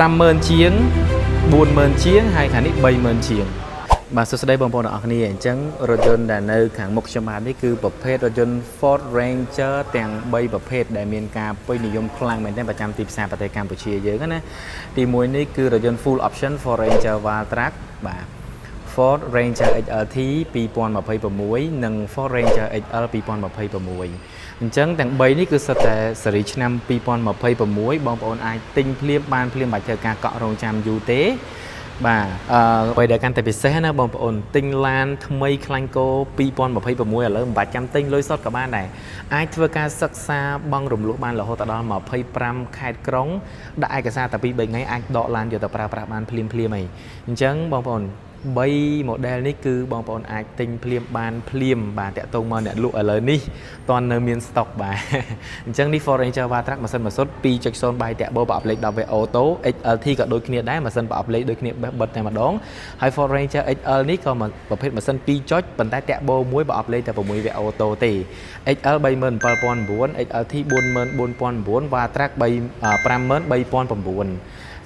50000ជាង40000ជាងហើយខាងនេះ30000ជាងបាទសួស្តីបងប្អូនទាំងអស់គ្នាអញ្ចឹងរថយន្តដែលនៅខាងមុខខ្ញុំបាទនេះគឺប្រភេទរថយន្ត Ford Ranger ទាំង3ប្រភេទដែលមានការពេញនិយមខ្លាំងមែនទែនប្រចាំទីផ្សារប្រទេសកម្ពុជាយើងណាទី1នេះគឺរថយន្ត Full Option Ford Ranger Wildtrak បាទ Ford Ranger XLT 2026និង Ford Ranger XL 2026អញ្ចឹងទាំង3នេះគឺសុទ្ធតែស៊េរីឆ្នាំ2026បងប្អូនអាចទិញភ្លាមបានភ្លាមបាច់ធ្វើការកក់រងចាំយូរទេបាទអ្វីដែលកាន់តែពិសេសណាបងប្អូនទិញឡានថ្មីខ្លាញ់គោ2026ឥឡូវមិនបាច់ចាំទិញលុយសុទ្ធក៏បានដែរអាចធ្វើការសិក្សាបង់រំលោះបានរហូតដល់25ខេត្តក្រុងដាក់ឯកសារតែ2-3ថ្ងៃអាចដកឡានយកទៅប្រើប្រាស់បានភ្លាមអីអញ្ចឹងបងប្អូន3 model នេះគឺបងប្អូនអាចទិញភ្លាមបានភ្លាមបាទតាក់ទងមកអ្នកលក់ឥឡូវនេះតន់នៅមាន stock បាទអញ្ចឹងនេះ Ford Ranger Wildtrak ម៉ាស៊ីនម៉ាស៊ុត 2.0 បាយតាក់បោប្រអប់លេខ 10V Auto XLT ក៏ដូចគ្នាដែរម៉ាស៊ីនប្រអប់លេខដូចគ្នាបិទតែម្ដងហើយ Ford Ranger XL នេះក៏ប្រភេទម៉ាស៊ីន2ចុចប៉ុន្តែតាក់បោមួយប្រអប់លេខតែ 6V Auto ទេ XL 37900 XLT 44900 Wildtrak 53009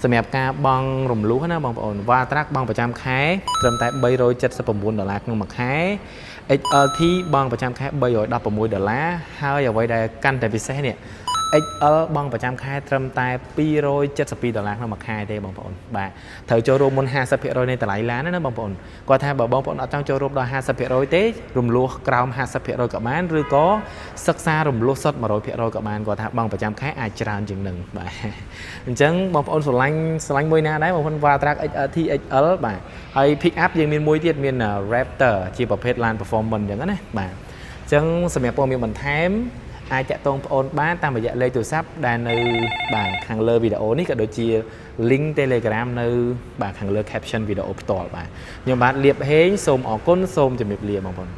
សម្រាប់ការបង់រំលោះណាបងប្អូន Wildtrak បង់ប្រចាំខែត្រឹមតែ$379ក្នុងមួយខែ XLT បង់ប្រចាំខែ$316ហើយអ្វីដែលកាន់តែពិសេសនេះ XL បង់ប្រចាំខែត្រឹមតែ$272ក្នុងមួយខែទេបងប្អូនបាទត្រូវចូលរួមមុន 50% នៃតម្លៃឡានណាបងប្អូនគាត់ថាបើបងប្អូនអត់ចង់ចូលរួមដល់ 50% ទេរំលោះក្រោម 50% ក៏បានឬក៏សិក្សារំលោះសុទ្ធ 100% ក៏បានគាត់ថាបង់ប្រចាំខែអាចច្រើនជាងនឹងបាទអញ្ចឹងបងប្អូនស្រឡាញ់មួយណាដែរបងប្អូន Wildtrak XLT XL បាទហើយ pick up យើងមានមួយទៀតមាន Raptor ជាប្រភេទឡាន performance អញ្ចឹងណាបាទអញ្ចឹងសម្រាប់ព័ត៌មានបន្ថែមអាចតាក់ទងបងប្អូនបានតាមរយៈលេខទូរស័ព្ទដែលនៅបាទខាងលើវីដេអូនេះក៏ដូចជា link Telegram នៅបាទខាងលើ caption វីដេអូផ្ទាល់បាទខ្ញុំបាទលៀបហេងសូមអរគុណសូមជម្រាបលាបងប្អូន